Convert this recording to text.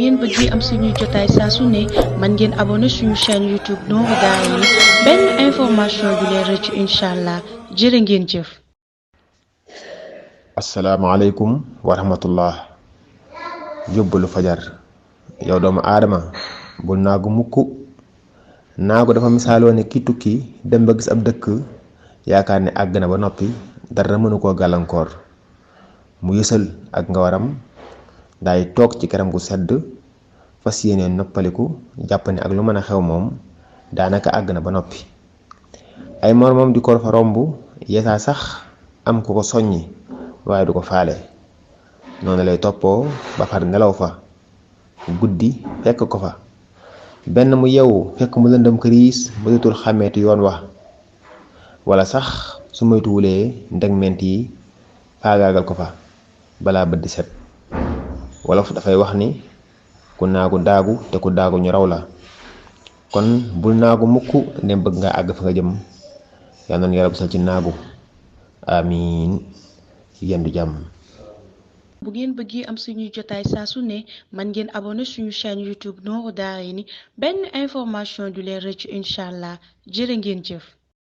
ngeen bëgg am suñu jotaay saa su ne man ngeen abonné suñu chaîne YouTube Nourou Darayni benn information du leen rëcc incha allah jërë ngeen jëf. asalaamaaleykum wa rahmatullah. yóbbalu fajar. yow doomu aadama bul naagu mukk. naagu dafa misaaloo ne ki tukki dem ba gis ab dëkk yaakaar ne àgg na ba noppi dara mënu koo gàllankoor mu yësal ak nga waram daay toog ci këram gu sedd fas yéene noppaliku jàpp ne ak lu mën a xew moom daanaka àgg na ba noppi. ay moromam di ko fa romb yeesaa sax am ku ko soññi waaye du ko faale. noonu lay toppoo ba far nelaw fa guddi fekk ko fa benn mu yeewu fekk mu lëndëm këriis mënatul xàmmeeti yoon wa wala sax su moytuwulee ndegment yi faagaagal ko fa balaa bët di set. wolof dafay wax ni ku naagu daagu te ku daagu ñu raw la kon bul naagu mukk ne bëgg nga àgg fa nga jëm yal na yàlla musal ci naagu amiin yendu jàmm. bu ngeen bëggee am suñuy jotaay saa su ne man ngeen abonné suñu chaîne YouTube Nourou Darayni benn information du leen rëcc incha allah jërë ngeen jëf.